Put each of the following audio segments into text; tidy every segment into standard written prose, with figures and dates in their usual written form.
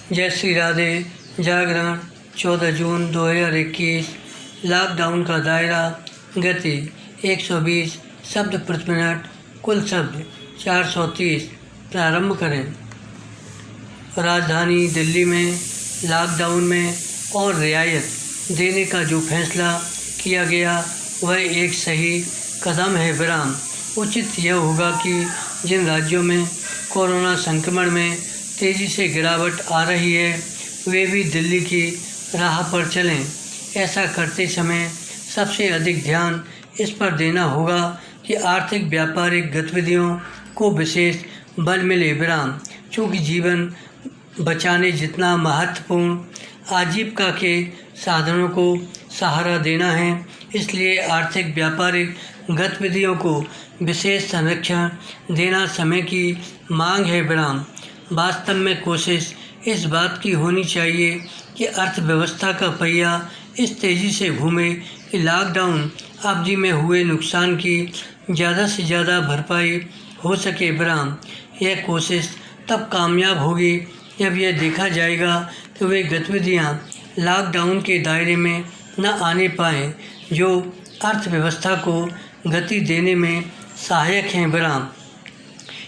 जय श्री राधे। जागरण 14 जून 2021। लॉकडाउन का दायरा, गति 120 शब्द प्रति मिनट, कुल शब्द 430। प्रारंभ करें। राजधानी दिल्ली में लॉकडाउन में और रियायत देने का जो फैसला किया गया वह एक सही कदम है। विराम उचित यह होगा कि जिन राज्यों में कोरोना संक्रमण में तेज़ी से गिरावट आ रही है वे भी दिल्ली की राह पर चलें। ऐसा करते समय सबसे अधिक ध्यान इस पर देना होगा कि आर्थिक व्यापारिक गतिविधियों को विशेष बल मिले। विराम चूँकि जीवन बचाने जितना महत्वपूर्ण आजीविका के साधनों को सहारा देना है, इसलिए आर्थिक व्यापारिक गतिविधियों को विशेष संरक्षण देना समय की मांग है। विराम वास्तव में कोशिश इस बात की होनी चाहिए कि अर्थव्यवस्था का पहिया इस तेज़ी से घूमे कि लॉकडाउन अवधि में हुए नुकसान की ज़्यादा से ज़्यादा भरपाई हो सके। विराम यह कोशिश तब कामयाब होगी जब यह देखा जाएगा कि वे गतिविधियां लॉकडाउन के दायरे में न आने पाएँ जो अर्थव्यवस्था को गति देने में सहायक हैं। विराम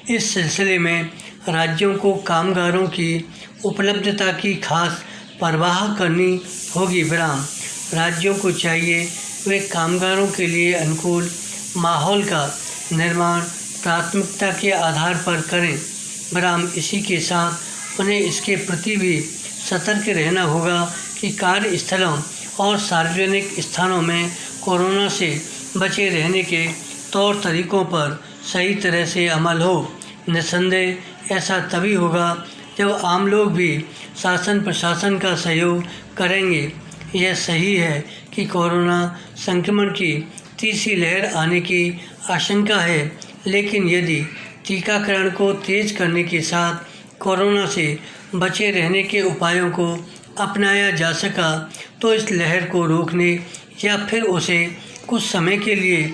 इस सिलसिले में राज्यों को कामगारों की उपलब्धता की खास परवाह करनी होगी। विराम राज्यों को चाहिए वे कामगारों के लिए अनुकूल माहौल का निर्माण प्राथमिकता के आधार पर करें। विराम इसी के साथ उन्हें इसके प्रति भी सतर्क रहना होगा कि कार्यस्थलों और सार्वजनिक स्थानों में कोरोना से बचे रहने के तौर तरीकों पर सही तरह से अमल हो। निस्संदेह ऐसा तभी होगा जब आम लोग भी शासन प्रशासन का सहयोग करेंगे। यह सही है कि कोरोना संक्रमण की तीसरी लहर आने की आशंका है, लेकिन यदि टीकाकरण को तेज करने के साथ कोरोना से बचे रहने के उपायों को अपनाया जा सका तो इस लहर को रोकने या फिर उसे कुछ समय के लिए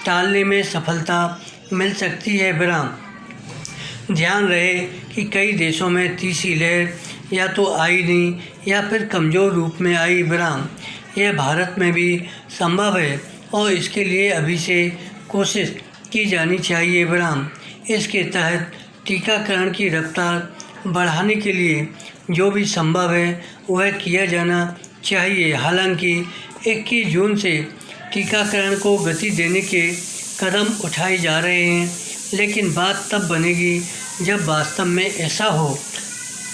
टालने में सफलता मिल सकती है। विराम ध्यान रहे कि कई देशों में तीसरी लहर या तो आई नहीं या फिर कमज़ोर रूप में आई। विराम यह भारत में भी संभव है और इसके लिए अभी से कोशिश की जानी चाहिए। विराम इसके तहत टीकाकरण की रफ्तार बढ़ाने के लिए जो भी संभव है वह किया जाना चाहिए। हालांकि 21 जून से टीकाकरण को गति देने के कदम उठाए जा रहे हैं, लेकिन बात तब बनेगी जब वास्तव में ऐसा हो।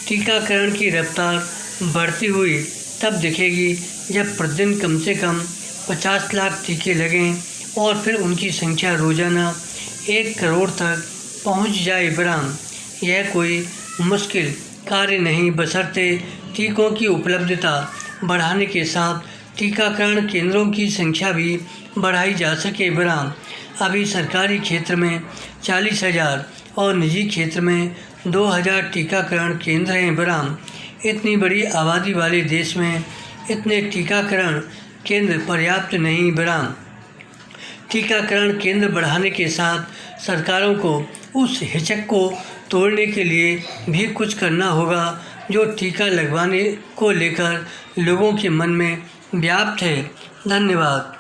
टीकाकरण की रफ्तार बढ़ती हुई तब दिखेगी जब प्रतिदिन कम से कम 50 लाख टीके लगें और फिर उनकी संख्या रोज़ाना 1 करोड़ तक पहुंच जाए। विराम यह कोई मुश्किल कार्य नहीं, बशर्ते टीकों की उपलब्धता बढ़ाने के साथ टीकाकरण केंद्रों की संख्या भी बढ़ाई जा सके। विराम अभी सरकारी क्षेत्र में 40,000 और निजी क्षेत्र में 2,000 टीकाकरण केंद्र हैं। विराम इतनी बड़ी आबादी वाले देश में इतने टीकाकरण केंद्र पर्याप्त नहीं। विराम टीकाकरण केंद्र बढ़ाने के साथ सरकारों को उस हिचक को तोड़ने के लिए भी कुछ करना होगा जो टीका लगवाने को लेकर लोगों के मन में व्याप्त है। धन्यवाद।